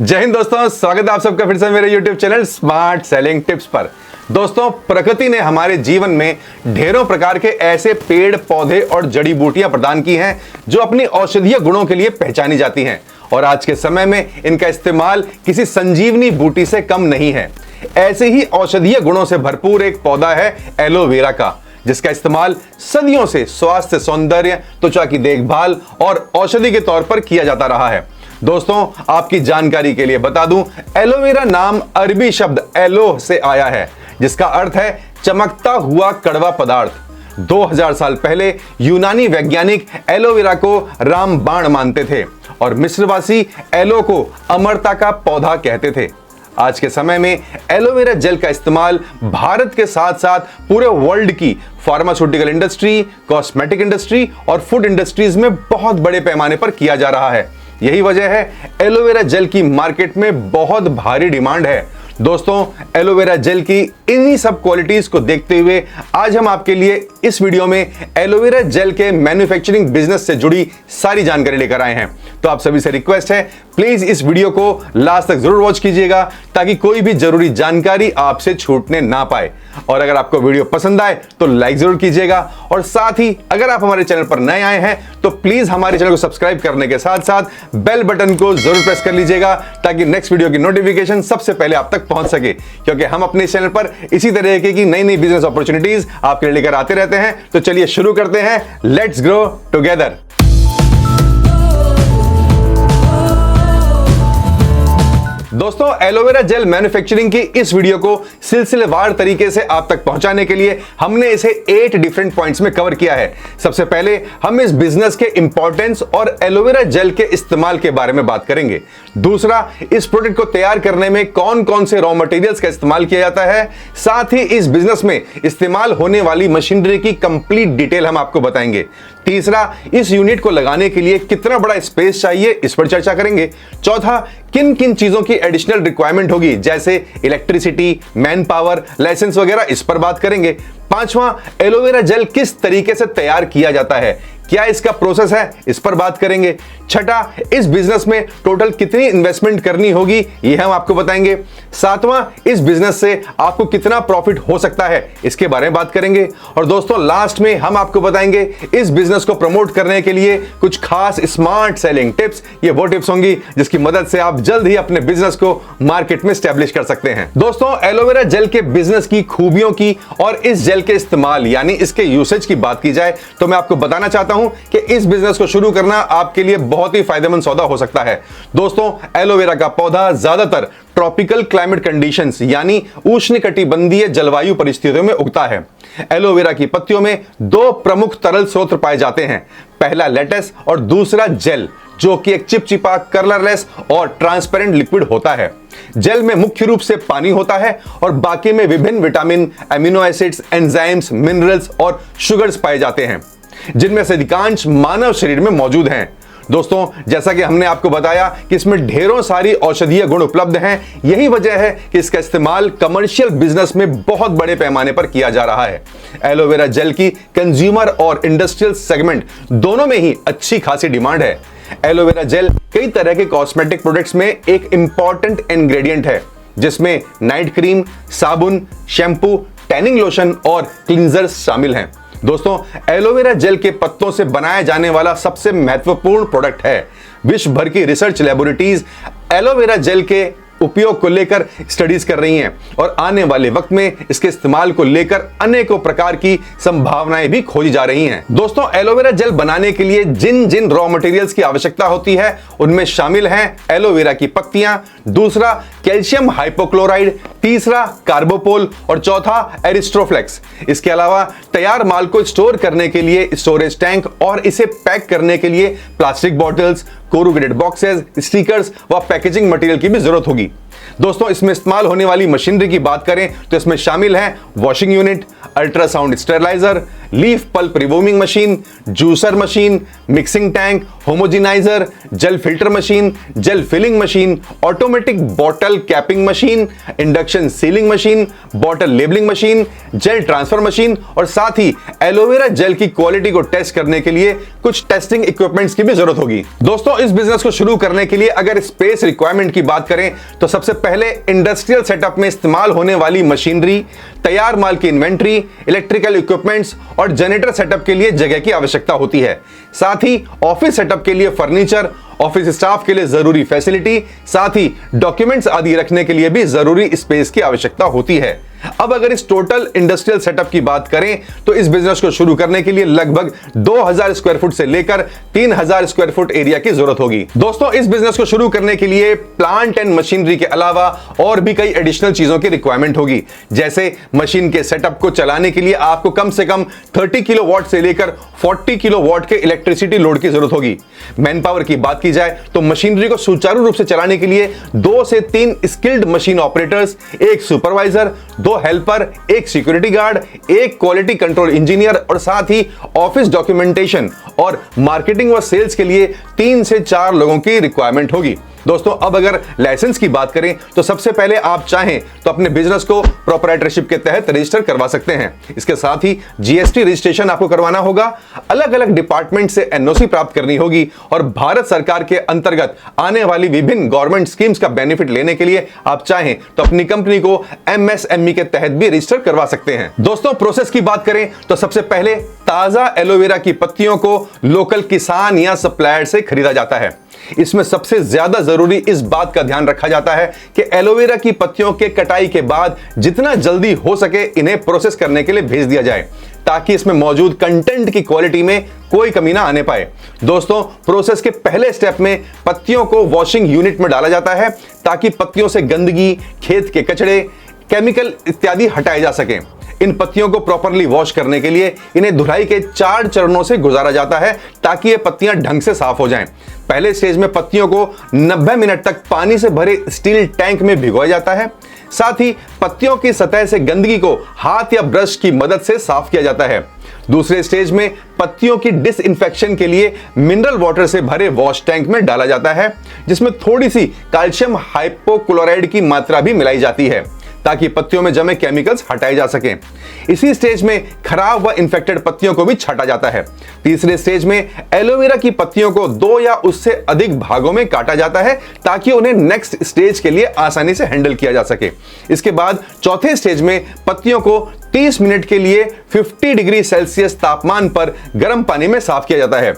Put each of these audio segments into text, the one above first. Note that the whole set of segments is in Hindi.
जय हिंद दोस्तों, स्वागत है आप सबका फिर से मेरे YouTube channel smart selling tips पर। दोस्तों, प्रकृति ने हमारे जीवन में ढेरों प्रकार के ऐसे पेड़ पौधे और जड़ी बूटियां प्रदान की हैं जो अपनी औषधीय गुणों के लिए पहचानी जाती हैं और आज के समय में इनका इस्तेमाल किसी संजीवनी बूटी से कम नहीं है। ऐसे ही औषधीय गुणों से भरपूर एक पौधा है एलोवेरा का, जिसका इस्तेमाल सदियों से स्वास्थ्य, सौंदर्य, त्वचा की देखभाल और औषधि के तौर पर किया जाता रहा है। दोस्तों, आपकी जानकारी के लिए बता दूं, एलोवेरा नाम अरबी शब्द एलो से आया है, जिसका अर्थ है चमकता हुआ कड़वा पदार्थ। 2000 साल पहले यूनानी वैज्ञानिक एलोवेरा को रामबाण मानते थे और मिस्रवासी एलो को अमरता का पौधा कहते थे। आज के समय में एलोवेरा जेल का इस्तेमाल भारत के साथ साथ पूरे वर्ल्ड की फार्मास्यूटिकल इंडस्ट्री, कॉस्मेटिक इंडस्ट्री और फूड इंडस्ट्रीज में बहुत बड़े पैमाने पर किया जा रहा है। यही वजह है एलोवेरा जेल की मार्केट में बहुत भारी डिमांड है। दोस्तों, एलोवेरा जेल की इन्हीं सब क्वालिटीज को देखते हुए आज हम आपके लिए इस वीडियो में एलोवेरा जेल के मैन्युफैक्चरिंग बिजनेस से जुड़ी सारी जानकारी लेकर आए हैं। तो आप सभी से रिक्वेस्ट है, प्लीज इस वीडियो को लास्ट तक जरूर वॉच कीजिएगा ताकि कोई भी जरूरी जानकारी आपसे छूटने ना पाए। और अगर आपको वीडियो पसंद आए तो लाइक जरूर कीजिएगा और साथ ही अगर आप हमारे चैनल पर नए आए हैं तो प्लीज हमारे चैनल को सब्सक्राइब करने के साथ साथ बेल बटन को जरूर प्रेस कर लीजिएगा ताकि नेक्स्ट वीडियो की नोटिफिकेशन सबसे पहले आप तक पहुंच सके, क्योंकि हम अपने चैनल पर इसी तरह की नई नई बिजनेस अपॉर्चुनिटीज आपके लिए लेकर आते रहते हैं। तो चलिए शुरू करते हैं, लेट्स ग्रो टुगेदर। दोस्तों, एलोवेरा जेल मैन्युफैक्चरिंग की इस वीडियो को सिलसिलेवार तरीके से आप तक पहुंचाने के लिए हमने इसे 8 डिफरेंट पॉइंट्स में कवर किया है। सबसे पहले हम इस बिजनेस के इंपॉर्टेंस और एलोवेरा जेल के इस्तेमाल के बारे में बात करेंगे। दूसरा, इस प्रोडक्ट को तैयार करने में कौन कौन से रॉ मटेरियल्स का इस्तेमाल किया जाता है। साथ ही इस बिजनेस में इस्तेमाल होने वाली मशीनरी की कंप्लीट डिटेल हम आपको बताएंगे। तीसरा, इस यूनिट को लगाने के लिए कितना बड़ा स्पेस चाहिए, इस पर चर्चा करेंगे। चौथा, किन किन चीजों की एडिशनल रिक्वायरमेंट होगी, जैसे इलेक्ट्रिसिटी, मैन पावर, लाइसेंस वगैरह, इस पर बात करेंगे। पांचवा, एलोवेरा जेल किस तरीके से तैयार किया जाता है, क्या इसका प्रोसेस है, इस पर बात करेंगे। छठा, इस बिजनेस में टोटल कितनी इन्वेस्टमेंट करनी होगी, यह हम आपको बताएंगे। सातवां, इस बिजनेस से आपको कितना प्रॉफिट हो सकता है, इसके बारे में बात करेंगे। और दोस्तों, लास्ट में हम आपको बताएंगे इस बिजनेस को प्रमोट करने के लिए कुछ खास स्मार्ट सेलिंग टिप्स। ये वो टिप्स होंगी जिसकी मदद से आप जल्द ही अपने बिजनेस को मार्केट में स्टैब्लिश कर सकते हैं। दोस्तों, एलोवेरा जेल के बिजनेस की खूबियों की और इस जेल के इस्तेमाल यानी इसके यूसेज की बात की जाए तो मैं आपको बताना चाहता हूं कि इस बिजनेस को शुरू करना आपके लिए बहुत ही फायदेमंद सौदा हो सकता है। दोस्तों, एलोवेरा का पौधा ज्यादातर ट्रॉपिकल क्लाइमेट कंडीशंस यानी उष्णकटिबंधीय जलवायु परिस्थितियों में उगता है। एलोवेरा की पत्तियों में 2 प्रमुख तरल स्रोत पाए जाते हैं, पहला लेटेस और दूसरा जेल, जो कि एक चिपचिपा, कलरलेस और ट्रांसपेरेंट लिक्विड होता है। जेल में मुख्य रूप से पानी होता है और बाकी में विभिन्न vitamin, amino acids, enzymes, minerals और शुगर्स पाए जाते हैं, जिनमें से अधिकांश मानव शरीर में मौजूद हैं। दोस्तों, जैसा कि हमने आपको बताया कि इसमें ढेरों सारी औषधीय गुण उपलब्ध हैं, यही वजह है कि इसका इस्तेमाल कमर्शियल बिजनेस में बहुत बड़े पैमाने पर किया जा रहा है। एलोवेरा जेल की कंज्यूमर और इंडस्ट्रियल सेगमेंट दोनों में ही अच्छी खासी डिमांड है। एलोवेरा जेल कई तरह के कॉस्मेटिक प्रोडक्ट्स में एक इंपॉर्टेंट इंग्रेडिएंट है, जिसमें नाइट क्रीम, साबुन, शैम्पू, टैनिंग लोशन और क्लींजर्स शामिल हैं। दोस्तों, एलोवेरा जेल के पत्तों से बनाया जाने वाला सबसे महत्वपूर्ण प्रोडक्ट है। विश्व भर की रिसर्च लैबोरेटरीज एलोवेरा जेल के उपयोग को लेकर स्टडीज कर रही हैं और आने वाले वक्त में इसके इस्तेमाल को लेकर अनेकों प्रकार की संभावनाएं भी खोजी जा रही हैं। दोस्तों, एलोवेरा जेल बनाने के लिए जिन जिन रॉ मटेरियल्स की आवश्यकता होती है उनमें शामिल हैं एलोवेरा की पत्तियां, दूसरा कैल्शियम हाइपोक्लोराइड, तीसरा कार्बोपोल और चौथा एरिस्ट्रोफ्लेक्स। इसके अलावा तैयार माल को स्टोर करने के लिए स्टोरेज टैंक और इसे पैक करने के लिए plastic bottles, corrugated boxes, stickers व पैकेजिंग मटेरियल की भी जरूरत होगी। दोस्तों, इसमें इस्तेमाल होने वाली मशीनरी की बात करें तो इसमें शामिल है washing unit, ultrasound sterilizer, leaf pulp removing machine, juicer machine, mixing tank, homogenizer, gel filter machine, gel filling machine, automatic bottle capping machine, induction sealing machine, bottle labelling machine, gel transfer machine और साथ ही एलोवेरा जेल की क्वालिटी को टेस्ट करने के लिए कुछ टेस्टिंग इक्विपमेंट्स की भी जरूरत होगी। दोस्तों, इस बिजनेस को शुरू करने के लिए अगर स्पेस रिक्वायरमेंट की बात करें तो सबसे पहले इंडस्ट्रियल सेटअप में इस्तेमाल होने वाली मशीनरी, तैयार माल की इन्वेंट्री, इलेक्ट्रिकल इक्विपमेंट्स और जनरेटर सेटअप के लिए जगह की आवश्यकता होती है। साथ ही ऑफिस सेटअप के लिए फर्नीचर, ऑफिस स्टाफ के लिए जरूरी फैसिलिटी, साथ ही डॉक्यूमेंट्स आदि रखने के लिए भी जरूरी स्पेस की आवश्यकता होती है। अब अगर इस टोटल इंडस्ट्रियल सेटअप की बात करें तो इस बिजनेस को शुरू करने के लिए लगभग 2000 स्क्वायर फुट से लेकर 3000 स्क्वायर फुट एरिया की जरूरत होगी। दोस्तों, इस बिजनेस को शुरू करने के लिए प्लांट एंड मशीनरी के अलावा और भी कई एडिशनल चीजों की रिक्वायरमेंट होगी। जैसे मशीन के सेटअप को चलाने के लिए आपको कम से कम 30 किलोवाट से लेकर 40 किलोवाट के इलेक्ट्रिसिटी लोड की जरूरत होगी। मैन पावर की बात की जाए तो मशीनरी को सुचारू रूप से चलाने के लिए 2 से 3 स्किल्ड मशीन ऑपरेटर्स, एक सुपरवाइजर, 2 हेल्पर, एक सिक्योरिटी गार्ड, एक क्वालिटी कंट्रोल इंजीनियर और साथ ही ऑफिस डॉक्यूमेंटेशन और मार्केटिंग व सेल्स के लिए 3 से 4 लोगों की रिक्वायरमेंट होगी। दोस्तों, अब अगर लाइसेंस की बात करें तो सबसे पहले आप चाहें तो अपने बिजनेस को प्रोप्राइटरशिप के तहत रजिस्टर करवा सकते हैं। इसके साथ ही जीएसटी रजिस्ट्रेशन आपको करवाना होगा, अलग अलग डिपार्टमेंट से एनओसी प्राप्त करनी होगी और भारत सरकार के अंतर्गत आने वाली विभिन्न गवर्नमेंट स्कीम्स का बेनिफिट लेने के लिए आप चाहें तो अपनी कंपनी को एमएसएमई के तहत भी रजिस्टर करवा सकते हैं। दोस्तों, प्रोसेस की बात करें तो सबसे पहले ताजा एलोवेरा की पत्तियों को लोकल किसान या सप्लायर से खरीदा जाता है। इसमें सबसे ज्यादा जरूरी इस बात का ध्यान रखा जाता है कि एलोवेरा की पत्तियों के कटाई के बाद जितना जल्दी हो सके इन्हें प्रोसेस करने के लिए भेज दिया जाए ताकि इसमें मौजूद कंटेंट की क्वालिटी में कोई कमी ना आने पाए। दोस्तों, प्रोसेस के पहले स्टेप में पत्तियों को वॉशिंग यूनिट में डाला जाता है ताकि पत्तियों से गंदगी, खेत के कचड़े, केमिकल इत्यादि हटाए जा सके। इन पत्तियों को प्रॉपरली वॉश करने के लिए इन्हें धुलाई के 4 चरणों से गुजारा जाता है ताकि ये पत्तियां ढंग से साफ हो जाएं। पहले स्टेज में पत्तियों को 90 मिनट तक पानी से भरे स्टील टैंक में भिगोया जाता है। साथ ही पत्तियों की सतह से गंदगी को हाथ या ब्रश की मदद से साफ किया जाता है। दूसरे स्टेज में पत्तियों की डिसइंफेक्शन के लिए मिनरल वाटर से भरे वॉश टैंक में डाला जाता है, जिसमें थोड़ी सी कैल्शियम हाइपोक्लोराइड की मात्रा भी मिलाई जाती है ताकि पत्तियों में जमे केमिकल्स हटाए जा सकें। इसी स्टेज में खराब व इंफेक्टेड पत्तियों को भी छांटा जाता है। तीसरे स्टेज में एलोवेरा की पत्तियों को 2 या उससे अधिक भागों में काटा जाता है ताकि उन्हें नेक्स्ट स्टेज के लिए आसानी से हैंडल किया जा सके। इसके बाद चौथे स्टेज में पत्तियों को 30 मिनट के लिए 50 डिग्री सेल्सियस तापमान पर गर्म पानी में साफ किया जाता है।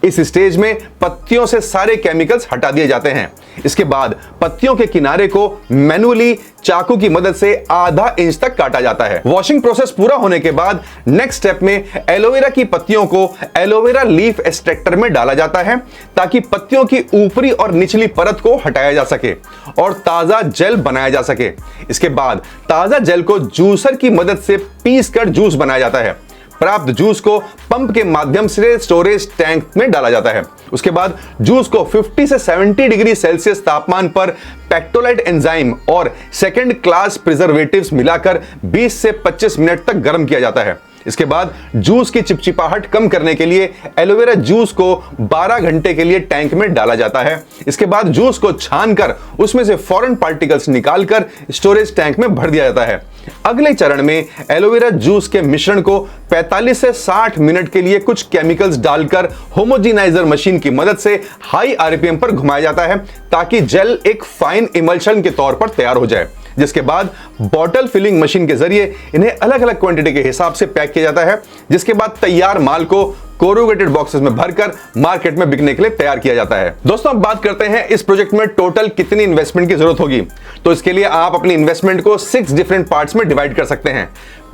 इस स्टेज में पत्तियों से सारे केमिकल्स हटा दिए जाते हैं। इसके बाद पत्तियों के किनारे को मैनुअली चाकू की मदद से आधा इंच तक काटा जाता है। वॉशिंग प्रोसेस पूरा होने के बाद नेक्स्ट स्टेप में एलोवेरा की पत्तियों को एलोवेरा लीफ एक्सट्रैक्टर में डाला जाता है ताकि पत्तियों की ऊपरी और निचली परत को हटाया जा सके और ताजा जेल बनाया जा सके। इसके बाद ताजा जेल को जूसर की मदद से पीस कर जूस बनाया जाता है। प्राप्त जूस को पंप के माध्यम से स्टोरेज टैंक में डाला जाता है। उसके बाद जूस को 50 से 70 डिग्री सेल्सियस तापमान पर पेक्टोलाइट एंजाइम और सेकंड क्लास प्रिजर्वेटिव्स मिलाकर 20 से 25 मिनट तक गर्म किया जाता है। इसके बाद जूस की चिपचिपाहट कम करने के लिए एलोवेरा जूस को 12 घंटे के लिए टैंक में डाला जाता है। इसके बाद जूस को छानकर उसमें से फॉरेन पार्टिकल्स निकालकर स्टोरेज टैंक में भर दिया जाता है। अगले चरण में एलोवेरा जूस के मिश्रण को 45 से 60 मिनट के लिए कुछ केमिकल्स डालकर होमोजेनाइजर मशीन की मदद से हाई आरपीएम पर घुमाया जाता है ताकि जेल एक फाइन इमल्शन के तौर पर तैयार हो जाए। जिसके बाद बॉटल फिलिंग मशीन के जरिए इन्हें अलग अलग क्वांटिटी के हिसाब से पैक किया जाता है, जिसके बाद तैयार माल को कोरुगेटेड बॉक्सेस में भरकर मार्केट में बिकने के लिए तैयार किया जाता है। दोस्तों, अब बात करते हैं इस प्रोजेक्ट में टोटल कितनी इन्वेस्टमेंट की जरूरत होगी। तो इसके लिए आप अपनी इन्वेस्टमेंट को 6 डिफरेंट पार्ट्स में डिवाइड कर सकते हैं।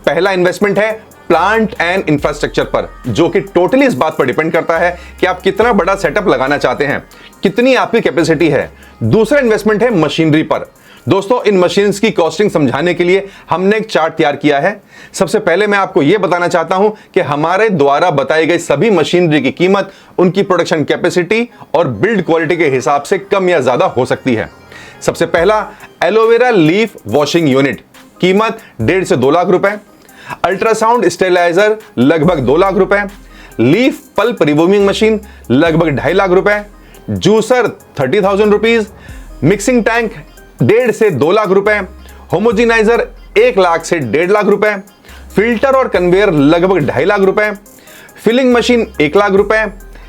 पहला इन्वेस्टमेंट है प्लांट एंड इंफ्रास्ट्रक्चर पर, जो कि टोटली इस बात पर डिपेंड करता है कि आप कितना बड़ा सेटअप लगाना चाहते हैं, कितनी आपकी कैपेसिटी है। दूसरा इन्वेस्टमेंट है मशीनरी पर। दोस्तों, इन मशीन्स की कॉस्टिंग समझाने के लिए हमने एक चार्ट तैयार किया है। सबसे पहले मैं आपको यह बताना चाहता हूं कि हमारे द्वारा बताई गई सभी मशीनरी की कीमत उनकी प्रोडक्शन कैपेसिटी और बिल्ड क्वालिटी के हिसाब से कम या ज्यादा हो सकती है। सबसे पहला एलोवेरा लीफ वॉशिंग यूनिट, कीमत 1.5 से 2 लाख रुपए। अल्ट्रासाउंड स्टेरिलाइजर लगभग 2 लाख रुपए, लीफ पल्प रिमूविंग मशीन लगभग 2.5 लाख रुपए, जूसर 30,000 रुपीज, मिक्सिंग टैंक 1.5 से 2 लाख रुपए, होमोजिनाइजर 1 लाख से 1.5 लाख रुपए, फिल्टर और कन्वेयर लगभग 2.5 लाख रुपए, फिलिंग मशीन 1 लाख रुपए,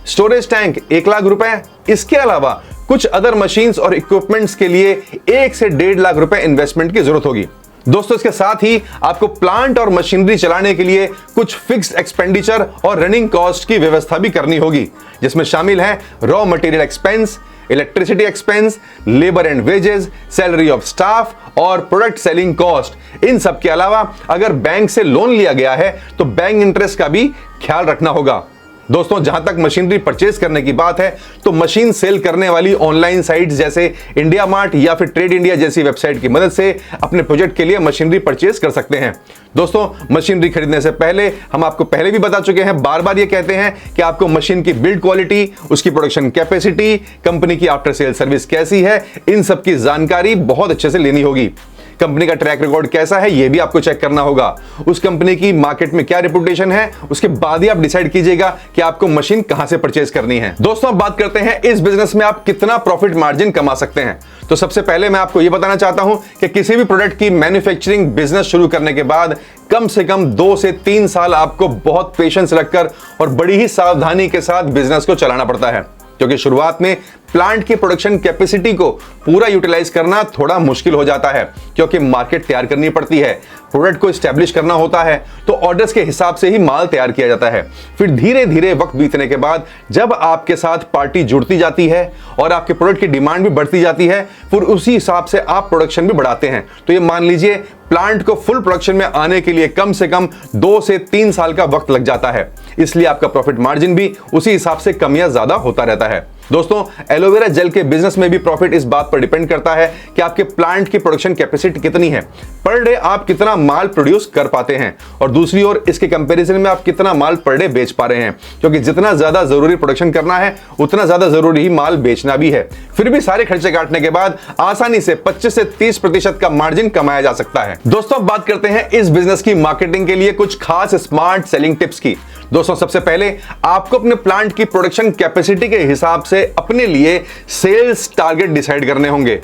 स्टोरेज टैंक 1 लाख रुपए। इसके अलावा कुछ अदर मशीन्स और इक्विपमेंट्स के लिए 1 से 1.5 लाख रुपए इन्वेस्टमेंट की जरूरत होगी। दोस्तों, इसके साथ ही आपको प्लांट और मशीनरी चलाने के लिए कुछ फिक्स्ड एक्सपेंडिचर और रनिंग कॉस्ट की व्यवस्था भी करनी होगी, जिसमें शामिल है raw material expense, electricity expense, labour and wages, salary of staff और प्रोडक्ट सेलिंग कॉस्ट। इन सब के अलावा अगर बैंक से लोन लिया गया है तो बैंक इंटरेस्ट का भी ख्याल रखना होगा। दोस्तों, जहां तक मशीनरी परचेज करने की बात है तो मशीन सेल करने वाली ऑनलाइन साइट्स जैसे इंडिया मार्ट या फिर ट्रेड इंडिया जैसी वेबसाइट की मदद से अपने प्रोजेक्ट के लिए मशीनरी परचेज कर सकते हैं। दोस्तों, मशीनरी खरीदने से पहले हम आपको पहले भी बता चुके हैं, बार बार ये कहते हैं कि आपको मशीन की बिल्ड क्वालिटी, उसकी प्रोडक्शन कैपेसिटी, कंपनी की आफ्टर सेल सर्विस कैसी है, इन सब की जानकारी बहुत अच्छे से लेनी होगी। कंपनी का ट्रैक रिकॉर्ड कैसा है यह भी आपको चेक करना होगा। उस कंपनी की मार्केट में क्या रेपुटेशन है, उसके बाद ही आप डिसाइड कीजिएगा कि आपको मशीन कहां से परचेज करनी है। दोस्तों, अब बात करते हैं इस बिजनेस में आप कितना प्रॉफिट मार्जिन कमा सकते हैं। तो सबसे पहले मैं आपको यह बताना चाहता हूं कि किसी भी प्रोडक्ट की मैन्युफैक्चरिंग बिजनेस शुरू करने के बाद कम से कम 2 से 3 साल आपको बहुत पेशेंस रखकर और बड़ी ही सावधानी के साथ बिजनेस को चलाना पड़ता है, क्योंकि शुरुआत में प्लांट की प्रोडक्शन कैपेसिटी को पूरा यूटिलाइज करना थोड़ा मुश्किल हो जाता है, क्योंकि मार्केट तैयार करनी पड़ती है, प्रोडक्ट को एस्टैब्लिश करना होता है, तो ऑर्डर्स के हिसाब से ही माल तैयार किया जाता है। फिर धीरे धीरे वक्त बीतने के बाद जब आपके साथ पार्टी जुड़ती जाती है और आपके प्रोडक्ट की डिमांड भी बढ़ती जाती है, फिर उसी हिसाब से आप प्रोडक्शन भी बढ़ाते हैं। तो ये मान लीजिए प्लांट को फुल प्रोडक्शन में आने के लिए कम से कम 2 से 3 साल का वक्त लग जाता है, इसलिए आपका प्रॉफिट मार्जिन भी उसी हिसाब से कम या ज्यादा होता रहता है। दोस्तों, एलोवेरा जेल के बिजनेस में भी प्रॉफिट इस बात पर डिपेंड करता है कि आपके प्लांट की प्रोडक्शन कैपेसिटी कितनी है, पर डे आप कितना माल प्रोड्यूस कर पाते हैं, और दूसरी ओर इसके कंपैरिजन में आप कितना माल पर डे बेच पा रहे हैं, क्योंकि जितना ज्यादा जरूरी प्रोडक्शन करना है उतना ज्यादा जरूरी ही माल बेचना भी है। फिर भी सारे खर्चे काटने के बाद आसानी से 25 से 30% का मार्जिन कमाया जा सकता है। दोस्तों, अब बात करते हैं इस बिजनेस की मार्केटिंग के लिए कुछ खास स्मार्ट सेलिंग टिप्स की। दोस्तों, सबसे पहले आपको अपने प्लांट की प्रोडक्शन कैपेसिटी के हिसाब से अपने लिए सेल्स टारगेट डिसाइड करने होंगे,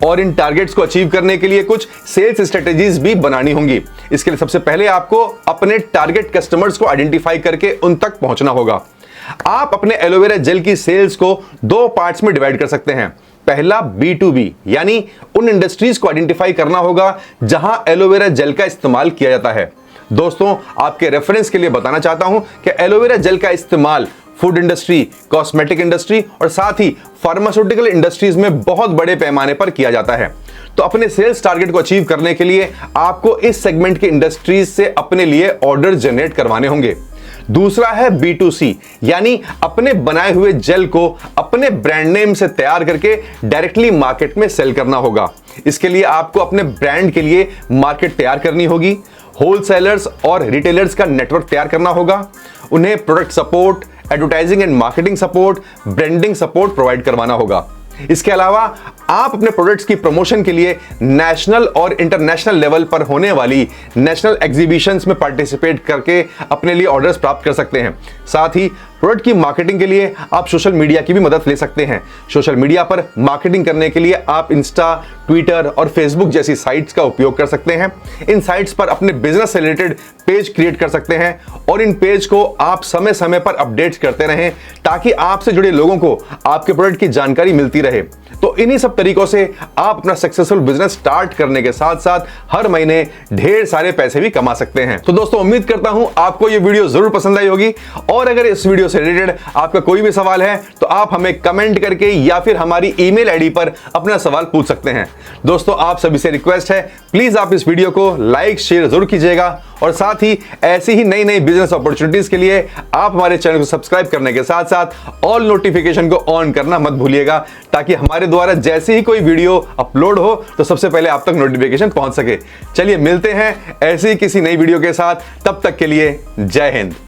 और इन टारगेट्स को अचीव करने के लिए कुछ सेल्स स्ट्रेटेजीज भी बनानी होंगी। इसके लिए सबसे पहले आपको अपने टारगेट कस्टमर्स को आइडेंटिफाई करके उन तक पहुंचना होगा। आप अपने एलोवेरा जेल की सेल्स को 2 पार्ट्स में डिवाइड कर सकते हैं। पहला B2B, यानी उन इंडस्ट्रीज को आइडेंटिफाई करना होगा जहां एलोवेरा जेल का इस्तेमाल किया जाता है। दोस्तों, आपके रेफरेंस के लिए बताना चाहता हूं कि एलोवेरा जेल का इस्तेमाल फूड इंडस्ट्री, कॉस्मेटिक इंडस्ट्री और साथ ही फार्मास्यूटिकल इंडस्ट्रीज में बहुत बड़े पैमाने पर किया जाता है। तो अपने सेल्स टारगेट को अचीव करने के लिए आपको इस सेगमेंट की इंडस्ट्रीज से अपने लिए ऑर्डर जनरेट करवाने होंगे। दूसरा है B2C, यानी अपने बनाए हुए जेल को अपने ब्रांड नेम से तैयार करके डायरेक्टली मार्केट में सेल करना होगा। इसके लिए आपको अपने ब्रांड के लिए मार्केट तैयार करनी होगी, होलसेलर्स और रिटेलर्स का नेटवर्क तैयार करना होगा, उन्हें product support, advertising and marketing support, branding support provide करवाना होगा। इसके अलावा आप अपने प्रोडक्ट्स की प्रमोशन के लिए नेशनल और इंटरनेशनल लेवल पर होने वाली नेशनल एग्जीबिशंस में पार्टिसिपेट करके अपने लिए ऑर्डर्स प्राप्त कर सकते हैं। साथ ही प्रोडक्ट की मार्केटिंग के लिए आप सोशल मीडिया की भी मदद ले सकते हैं। सोशल मीडिया पर मार्केटिंग करने के लिए आप इंस्टा, ट्विटर और फेसबुक जैसी साइट्स का उपयोग कर सकते हैं। इन साइट्स पर अपने बिजनेस से रिलेटेड पेज क्रिएट कर सकते हैं और इन पेज को आप समय समय पर अपडेट्स करते रहें, ताकि आपसे जुड़े लोगों को आपके प्रोडक्ट की जानकारी मिलती रहे। तो इन्हीं सब तरीकों से आप अपना सक्सेसफुल बिजनेस स्टार्ट करने के साथ साथ हर महीने ढेर सारे पैसे भी कमा सकते हैं। तो दोस्तों, उम्मीद करता हूं आपको ये वीडियो जरूर पसंद आई होगी, और अगर इस वीडियो से रिलेटेड आपका कोई भी सवाल है तो आप हमें कमेंट करके या फिर हमारी ईमेल आईडी पर अपना सवाल पूछ सकते हैं। दोस्तों, आप सभी से रिक्वेस्ट है, प्लीज आप इस वीडियो को लाइक शेयर जरूर कीजिएगा, और साथ ही ऐसी ही नई नई बिजनेस अपॉर्चुनिटीज के लिए आप हमारे चैनल को सब्सक्राइब करने के साथ साथ ऑल नोटिफिकेशन को ऑन करना मत भूलिएगा, ताकि हमारे द्वारा जैसे ही कोई वीडियो अपलोड हो तो सबसे पहले आप तक नोटिफिकेशन पहुंच सके। चलिए मिलते हैं ऐसी किसी नई वीडियो के साथ, तब तक के लिए जय हिंद।